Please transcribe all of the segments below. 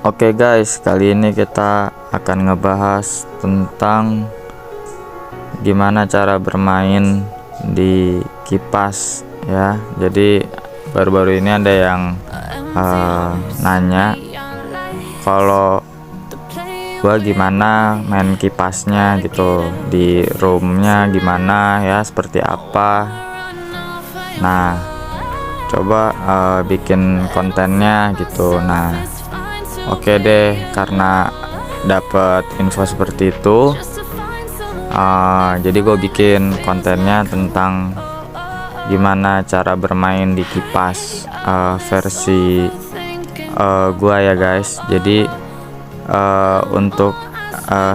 Oke guys, kali ini kita akan ngebahas tentang gimana cara bermain di kipas ya. Jadi baru-baru ini ada yang nanya kalau gua gimana main kipasnya gitu, di roomnya gimana ya, seperti apa. Nah, coba bikin kontennya gitu. Nah, oke deh, karena dapat info seperti itu, jadi gue bikin kontennya tentang gimana cara bermain di kipas versi gue ya guys. Jadi untuk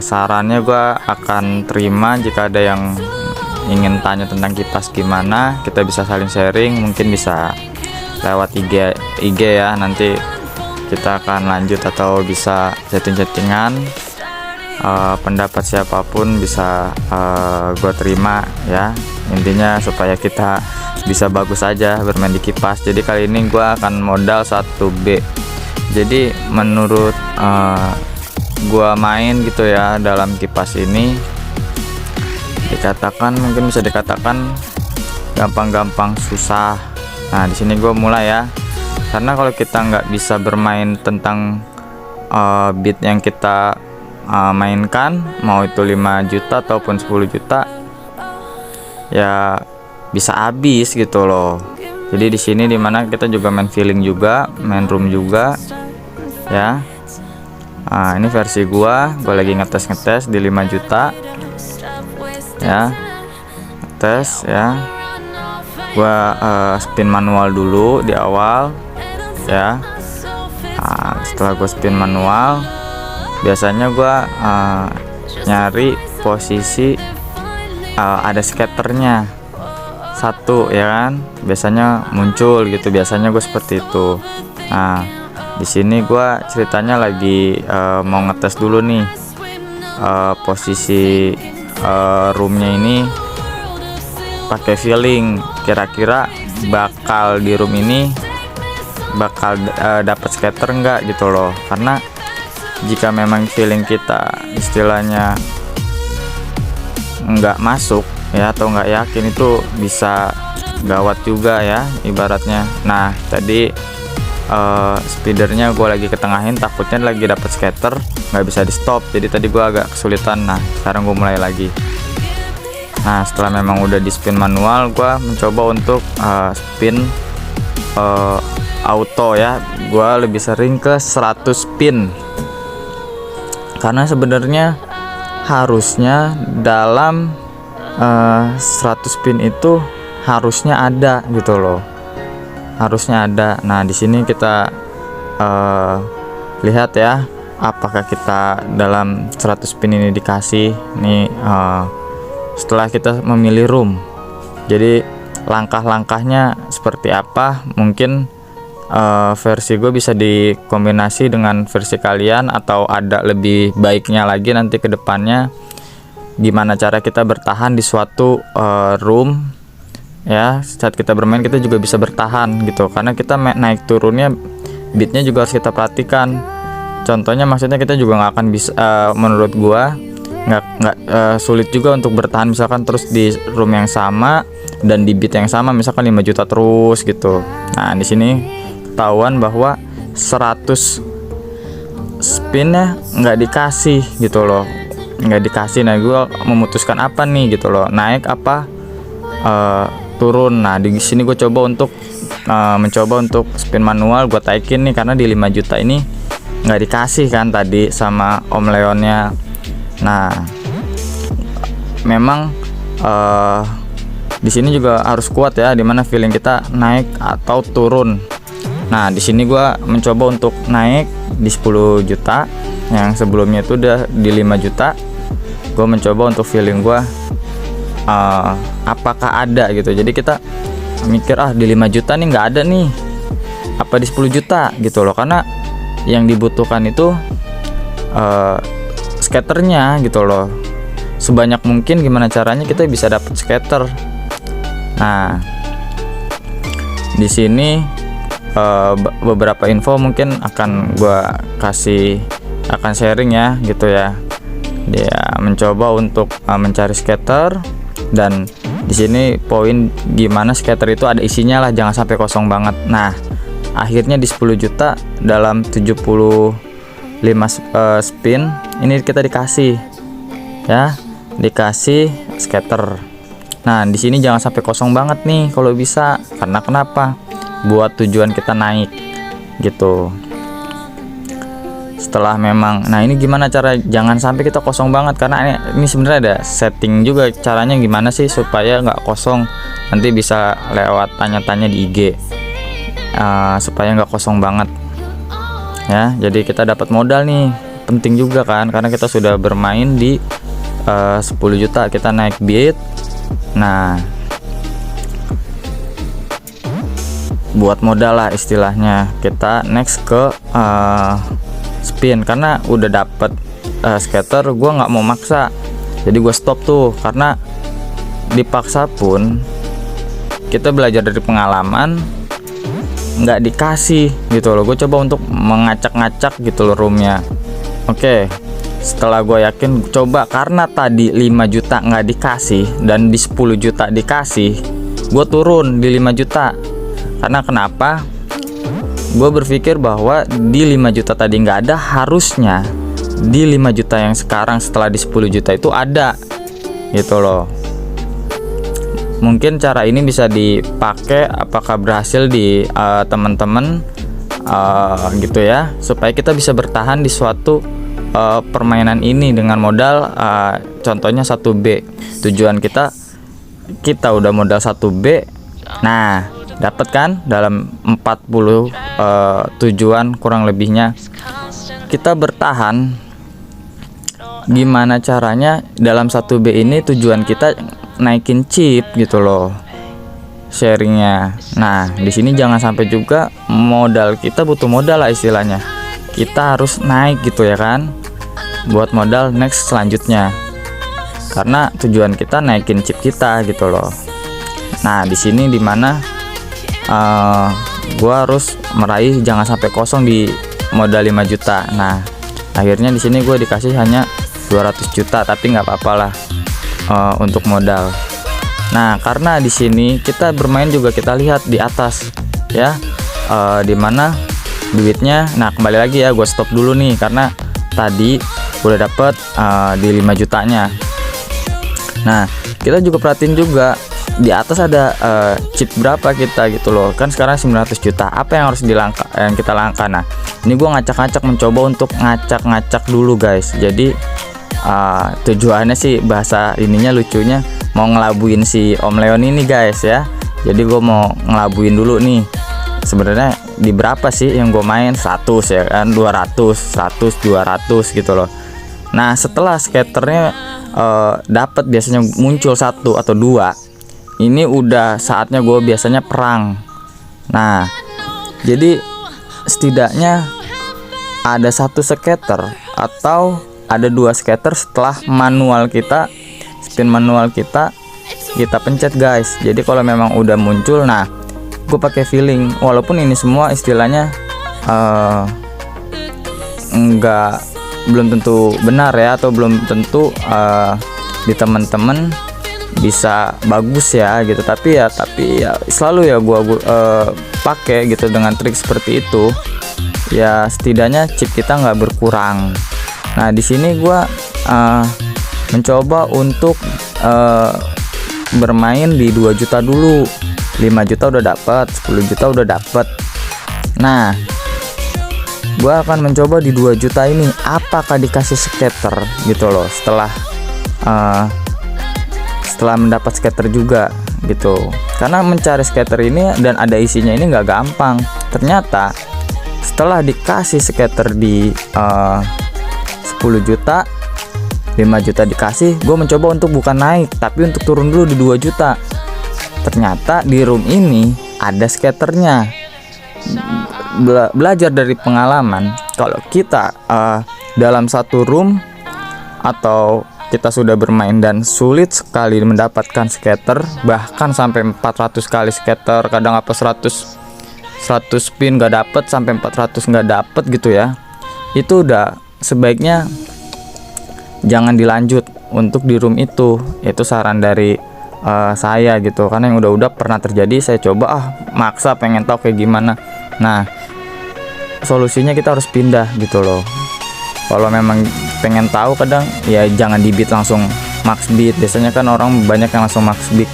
sarannya gue akan terima jika ada yang ingin tanya tentang kipas gimana, kita bisa saling sharing, mungkin bisa lewat IG ya, nanti kita akan lanjut atau bisa chatting-chattingan. Pendapat siapapun bisa gue terima ya, intinya supaya kita bisa bagus aja bermain di kipas. Jadi kali ini gue akan modal 1B. Jadi menurut gue main gitu ya dalam kipas ini, dikatakan mungkin bisa dikatakan gampang-gampang susah. Nah di sini gue mulai ya, karena kalau kita nggak bisa bermain tentang beat yang kita mainkan, mau itu 5 juta ataupun 10 juta ya bisa habis gitu loh. Jadi di sini dimana kita juga main feeling juga, main room juga ya. Nah, ini versi gua lagi ngetes di 5 juta ya, tes ya. Gua spin manual dulu di awal ya. Nah, setelah gue spin manual, biasanya gue nyari posisi ada skaternya satu ya kan, biasanya muncul gitu, biasanya gue seperti itu. Nah di sini gue ceritanya lagi mau ngetes dulu nih posisi roomnya ini pakai feeling, kira-kira bakal di room ini bakal dapat scatter enggak gitu loh. Karena jika memang feeling kita istilahnya enggak masuk ya, atau enggak yakin, itu bisa gawat juga ya ibaratnya. Nah tadi speedernya gue lagi ketengahin, takutnya lagi dapat scatter nggak bisa di stop, jadi tadi gue agak kesulitan. Nah sekarang gue mulai lagi. Nah setelah memang udah di spin manual, gue mencoba untuk spin auto ya. Gue lebih sering ke 100 spin, karena sebenarnya harusnya dalam 100 spin itu harusnya ada gitu loh, harusnya ada. Nah di sini kita lihat ya, apakah kita dalam 100 spin ini dikasih nih setelah kita memilih room. Jadi langkah-langkahnya seperti apa, mungkin versi gue bisa dikombinasi dengan versi kalian, atau ada lebih baiknya lagi nanti ke depannya gimana cara kita bertahan di suatu room ya. Saat kita bermain kita juga bisa bertahan gitu, karena kita naik turunnya beatnya juga harus kita perhatikan. Contohnya maksudnya kita juga nggak akan bisa menurut gua nggak sulit juga untuk bertahan misalkan terus di room yang sama dan di beat yang sama, misalkan 5 juta terus gitu. Nah di sini ketahuan bahwa 100 spinnya nggak dikasih gitu loh, nggak dikasih. Nah gue memutuskan apa nih gitu loh, naik apa turun. Nah di sini gue coba untuk mencoba untuk spin manual, gue taikin nih, karena di 5 juta ini nggak dikasih kan tadi sama Om Leonnya. Nah memang di sini juga harus kuat ya, dimana feeling kita naik atau turun. Nah di sini gue mencoba untuk naik di 10 juta, yang sebelumnya itu udah di 5 juta. Gue mencoba untuk feeling gue apakah ada gitu. Jadi kita mikir di 5 juta nih nggak ada nih, apa di 10 juta gitu loh, karena yang dibutuhkan itu skaternya gitu loh. Sebanyak mungkin gimana caranya kita bisa dapat skater. Nah di sini beberapa info mungkin akan gua akan sharing ya gitu ya. Dia mencoba untuk mencari skater, dan di sini poin gimana skater itu ada isinya lah, jangan sampai kosong banget. Nah, akhirnya di 10 juta dalam 75 spin ini kita dikasih ya, dikasih skater. Nah, di sini jangan sampai kosong banget nih kalau bisa, karena kenapa? Buat tujuan kita naik gitu. Setelah memang, nah ini gimana cara jangan sampai kita kosong banget, karena ini sebenarnya ada setting juga caranya gimana sih supaya nggak kosong. Nanti bisa lewat tanya-tanya di IG supaya nggak kosong banget ya. Jadi kita dapat modal nih, penting juga kan, karena kita sudah bermain di 10 juta, kita naik bid. Nah, buat modal lah istilahnya, kita next ke spin, karena udah dapet skater, gue nggak mau maksa, jadi gue stop tuh, karena dipaksa pun kita belajar dari pengalaman, nggak dikasih gitu loh. Gue coba untuk mengacak-ngacak gitu loh roomnya. Oke, setelah gue yakin coba, karena tadi 5 juta nggak dikasih dan di 10 juta dikasih, gue turun di 5 juta. Karena kenapa? Gue berpikir bahwa di 5 juta tadi nggak ada, harusnya di 5 juta yang sekarang setelah di 10 juta itu ada gitu loh. Mungkin cara ini bisa dipakai, apakah berhasil di teman-teman gitu ya, supaya kita bisa bertahan di suatu permainan ini dengan modal contohnya 1B. Tujuan kita udah modal 1B. Nah, dapat kan dalam 40 tujuan kurang lebihnya. Kita bertahan gimana caranya dalam 1B ini, tujuan kita naikin chip gitu loh, sharingnya. Nah, di sini jangan sampai juga modal kita butuh modal lah istilahnya, kita harus naik gitu ya kan, buat modal next selanjutnya, karena tujuan kita naikin chip kita gitu loh. Nah, di sini dimana gua harus meraih jangan sampai kosong di modal 5 juta. Nah, akhirnya di sini gue dikasih hanya 200 juta, tapi nggak apa-apa lah untuk modal. Nah, karena di sini kita bermain juga, kita lihat di atas ya, dimana duitnya. Nah, kembali lagi ya, gue stop dulu nih karena tadi udah dapet di 5 jutanya. Nah, kita juga perhatiin juga di atas ada chip berapa kita gitu loh, kan sekarang 900 juta. Apa yang harus yang kita langkah? Nah, ini gue ngacak-ngacak, mencoba untuk ngacak-ngacak dulu guys. Jadi tujuannya sih, bahasa ininya lucunya, mau ngelabuin si Om Leon ini guys ya. Jadi gue mau ngelabuin dulu nih. Sebenarnya di berapa sih yang gue main? 100 ya kan, 200, 100, 200 gitu loh. Nah, setelah skaternya dapat, biasanya muncul 1 atau 2, ini udah saatnya gue biasanya perang. Nah, jadi setidaknya ada 1 skater atau ada 2 skater setelah manual kita, spin manual kita pencet guys. Jadi kalau memang udah muncul, nah gue pakai feeling, walaupun ini semua istilahnya belum tentu benar ya, atau belum tentu di teman-teman bisa bagus ya gitu, tapi ya selalu ya gua pakai gitu dengan trik seperti itu ya, setidaknya chip kita nggak berkurang. Nah, di sini gua mencoba untuk bermain di 2 juta dulu. 5 juta udah dapat, 10 juta udah dapat. Nah, gua akan mencoba di 2 juta ini apakah dikasih skater gitu loh, setelah mendapat skater juga gitu. Karena mencari skater ini dan ada isinya ini nggak gampang. Ternyata setelah dikasih skater di 10 juta, 5 juta dikasih, gue mencoba untuk bukan naik tapi untuk turun dulu di 2 juta. Ternyata di room ini ada skaternya. Belajar dari pengalaman, kalau kita dalam satu room atau kita sudah bermain dan sulit sekali mendapatkan skater, bahkan sampai 400 kali skater, kadang apa 100 100 spin nggak dapet sampai 400 nggak dapet gitu ya, itu udah sebaiknya jangan dilanjut untuk di room itu saran dari saya gitu, karena yang udah pernah terjadi. Saya coba maksa pengen tahu kayak gimana. Nah, solusinya kita harus pindah gitu loh. Kalau memang pengen tahu, kadang ya jangan di beat langsung max beat. Biasanya kan orang banyak yang langsung max beat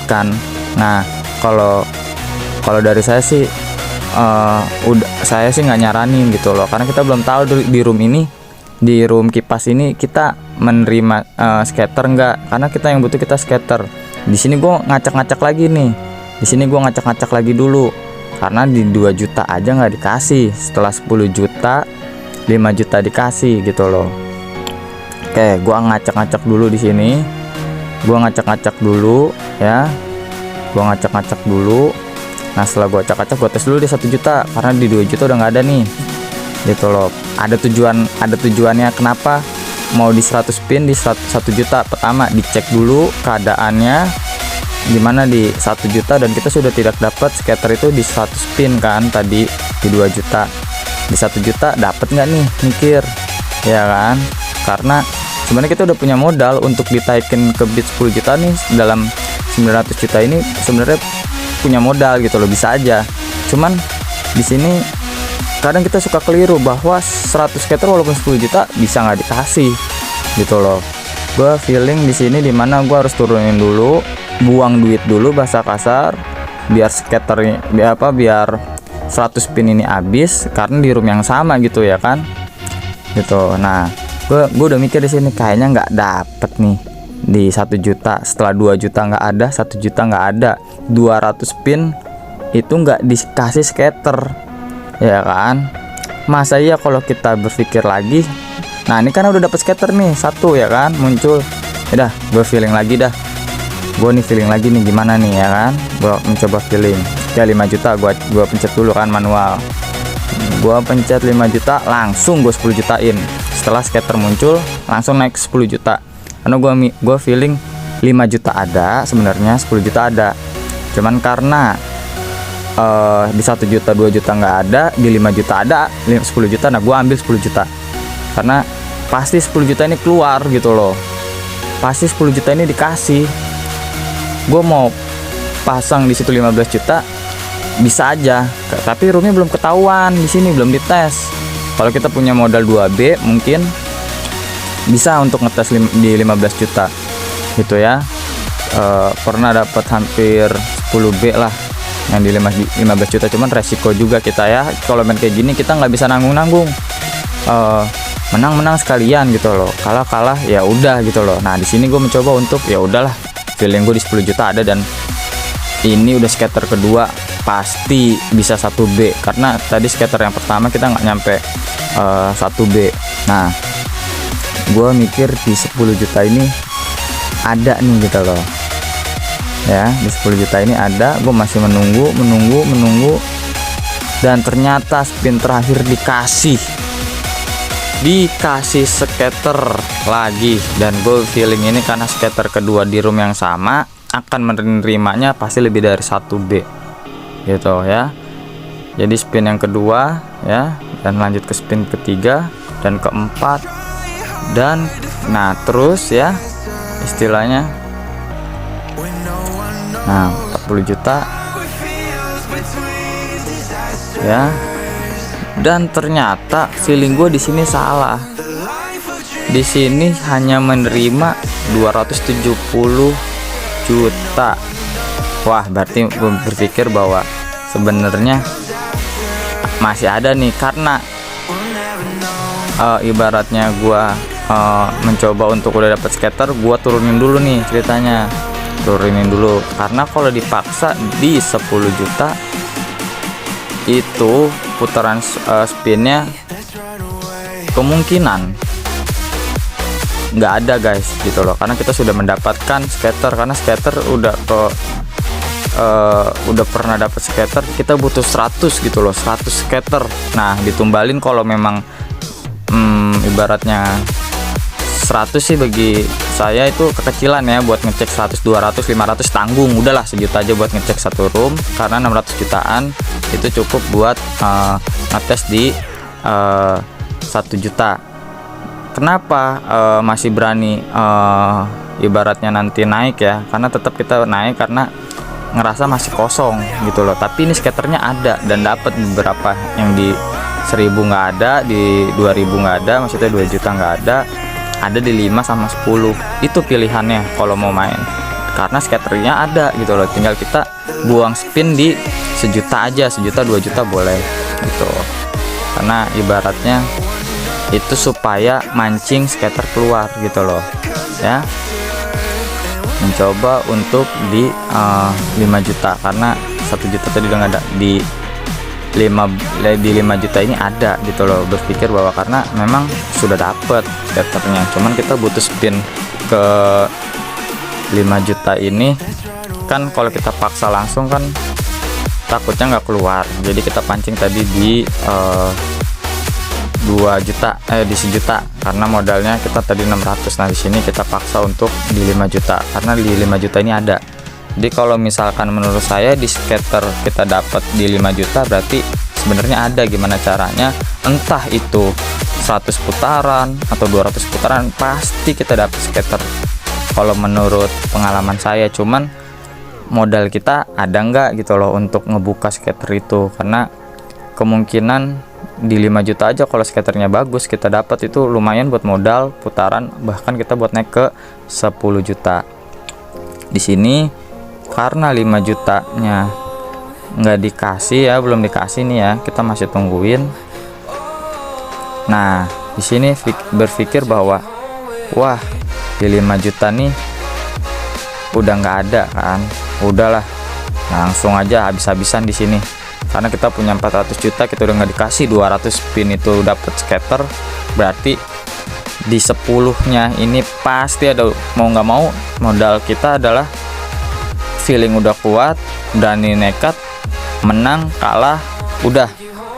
kan. Nah, kalau dari saya sih saya sih nggak nyaranin gitu loh, karena kita belum tahu di room ini, di room kipas ini kita menerima scatter nggak, karena kita yang butuh kita scatter. Di sini gue ngacak-ngacak lagi nih, di sini gue ngacak-ngacak lagi dulu, karena di 2 juta aja nggak dikasih, setelah 10 juta 5 juta dikasih gitu loh. Oke, gue ngacak-ngacak dulu di sini, gue ngacak-ngacak dulu ya, gue ngacak-ngacak dulu. Nah, setelah gue acak-acak, gue tes dulu di 1 juta, karena di 2 juta udah nggak ada nih gitu loh. Ada tujuannya kenapa mau di 100 spin di 1 juta. Pertama, dicek dulu keadaannya gimana di 1 juta, dan kita sudah tidak dapat scatter itu di 100 spin kan tadi di 2 juta. Di 1 juta dapat nggak nih, mikir ya kan, karena sebenarnya kita udah punya modal untuk ditaikin ke bid 10 juta nih. Dalam 900 juta ini sebenarnya punya modal gitu loh, bisa aja. Cuman di sini kadang kita suka keliru bahwa 100 scatter walaupun 10 juta bisa nggak dikasih gitu loh. Gue feeling di sini dimana gue harus turunin dulu, buang duit dulu bahasa kasar, biar scatternya biar 100 spin ini habis, karena di room yang sama gitu ya kan gitu. Nah, gue udah mikir di sini kayaknya nggak dapet nih di 1 juta. Setelah 2 juta nggak ada, 1 juta nggak ada, 200 spin itu nggak dikasih scatter ya kan. Masa iya kalau kita berpikir lagi, nah ini kan udah dapet scatter nih 1 ya kan, muncul. Udah, gue feeling lagi dah, gue nih feeling lagi nih gimana nih ya kan. Gue mencoba feeling ya 5 juta, gue pencet dulu kan manual, gue pencet 5 juta, langsung gue 10 jutain. Setelah scatter muncul langsung naik 10 juta, karena gue feeling 5 juta ada sebenarnya, 10 juta ada, cuman karena di 1 juta 2 juta nggak ada, di 5 juta ada 10 juta. Nah, gue ambil 10 juta karena pasti 10 juta ini keluar gitu loh, pasti 10 juta ini dikasih. Gue mau pasang di situ 15 juta bisa aja, tapi roomnya belum ketahuan, di sini belum dites. Kalau kita punya modal 2B mungkin bisa untuk ngetes di 15 juta gitu ya. Pernah dapat hampir 10B lah yang di 15 juta, cuman resiko juga kita ya. Kalau main kayak gini kita nggak bisa nanggung-nanggung, menang-menang sekalian gitu loh, kalah ya udah gitu loh. Nah, di sini gue mencoba untuk ya udahlah, feeling gue di 10 juta ada, dan ini udah scatter kedua pasti bisa 1B, karena tadi scatter yang pertama kita nggak nyampe 1B. Nah, gue mikir di 10 juta ini ada nih gitu loh ya, di 10 juta ini ada. Gue masih menunggu, dan ternyata spin terakhir dikasih scatter lagi. Dan gue feeling ini karena scatter kedua di room yang sama akan menerimanya pasti lebih dari 1B gitu ya. Jadi spin yang kedua ya, dan lanjut ke spin ketiga dan keempat, dan nah terus ya istilahnya. Nah, 40 juta ya, dan ternyata feeling gue di sini salah. Di sini hanya menerima 270 juta. Wah, berarti gue berpikir bahwa sebenarnya masih ada nih, karena ibaratnya gue mencoba untuk udah dapat scatter, gue turunin dulu nih ceritanya, karena kalau dipaksa di 10 juta itu putaran spinnya kemungkinan nggak ada guys gitu loh, karena kita sudah mendapatkan scatter, karena scatter udah pernah dapat scatter, kita butuh 100 gitu loh, 100 scatter. Nah, ditumbalin kalau memang ibaratnya 100 sih bagi saya itu kekecilan ya, buat ngecek 100, 200, 500 tanggung, udahlah sejuta aja buat ngecek satu room, karena 600 jutaan itu cukup buat ngetes di 1 juta. Kenapa masih berani ibaratnya nanti naik ya, karena tetap kita naik karena ngerasa masih kosong gitu loh. Tapi ini skaternya ada dan dapat beberapa, yang di 1000 nggak ada, di 2000 nggak ada, maksudnya 2 juta nggak ada di 5 sama 10. Itu pilihannya kalau mau main, karena skaternya ada gitu loh, tinggal kita buang spin di 1 juta aja, 1 juta 2 juta boleh gitu. Karena ibaratnya itu supaya mancing skater keluar gitu loh ya, mencoba untuk di 5 juta, karena 1 juta tadi udah nggak ada, di 5 juta ini ada gitu loh. Berpikir bahwa karena memang sudah dapet skaternya, cuman kita butuh spin ke 5 juta ini kan, kalau kita paksa langsung kan takutnya nggak keluar. Jadi kita pancing tadi di 2 juta, di 1 juta, karena modalnya kita tadi 600. Nah di sini kita paksa untuk di 5 juta karena di 5 juta ini ada. Jadi kalau misalkan menurut saya di skater kita dapat di 5 juta, berarti sebenarnya ada. Gimana caranya, entah itu 100 putaran atau 200 putaran, pasti kita dapat skater kalau menurut pengalaman saya. Cuman modal kita ada nggak gitu loh untuk ngebuka skater itu, karena kemungkinan di 5 juta aja kalau skaternya bagus kita dapat, itu lumayan buat modal putaran, bahkan kita buat naik ke 10 juta. Di sini karena 5 jutanya nggak dikasih ya, belum dikasih nih ya, kita masih tungguin. Nah di sini berpikir bahwa wah di 5 juta nih udah nggak ada kan, udahlah langsung aja habis-habisan di sini, karena kita punya 400 juta, kita udah nggak dikasih 200 spin itu dapat skater, berarti di 10-nya ini pasti ada. Mau nggak mau modal kita adalah feeling udah kuat, berani nekat, menang kalah udah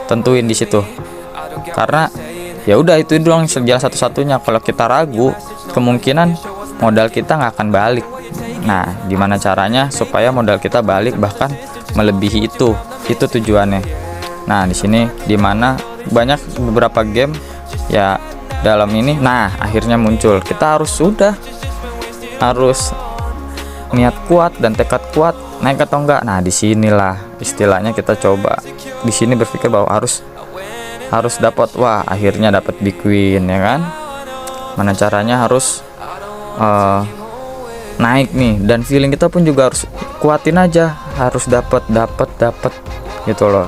tentuin di situ, karena ya udah itu doang jalan satu-satunya. Kalau kita ragu, kemungkinan modal kita nggak akan balik. Nah gimana caranya supaya modal kita balik, bahkan melebihi itu tujuannya. Nah di sini dimana banyak beberapa game ya dalam ini, nah akhirnya muncul, kita harus niat kuat dan tekad kuat, naik atau enggak. Nah disinilah istilahnya kita coba di sini berpikir bahwa harus dapat. Wah akhirnya dapat big win ya kan. Mana caranya, harus naik nih, dan feeling kita pun juga harus kuatin aja, harus dapat gitu loh.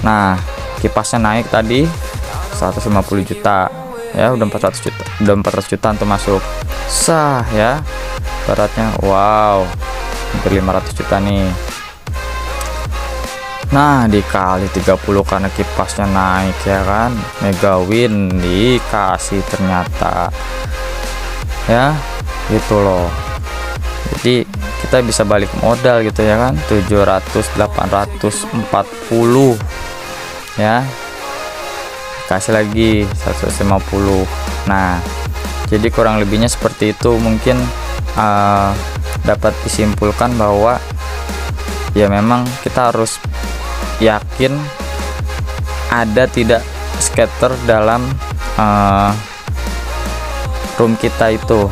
Nah kipasnya naik tadi 150 juta ya, udah 400 juta untuk masuk sah ya, baratnya wow hampir 500 juta nih. Nah dikali 30 karena kipasnya naik ya kan, mega win dikasih ternyata ya gitu loh. Jadi kita bisa balik modal gitu ya kan, 840 ya, kasih lagi 150. Nah jadi kurang lebihnya seperti itu. Mungkin dapat disimpulkan bahwa ya memang kita harus yakin ada tidak scatter dalam room kita itu.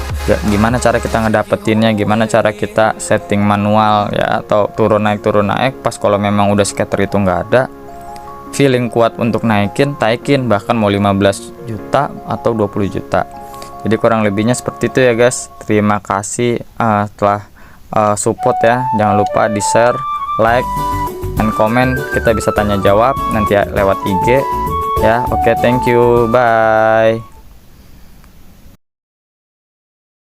Gimana cara kita ngedapetinnya, gimana cara kita setting manual ya, atau turun naik pas kalau memang udah scatter itu nggak ada, feeling kuat untuk naikin, bahkan mau 15 juta atau 20 juta. Jadi kurang lebihnya seperti itu ya guys. Terima kasih telah support ya. Jangan lupa di share, like, dan komen. Kita bisa tanya jawab nanti lewat IG ya. Oke, thank you, bye.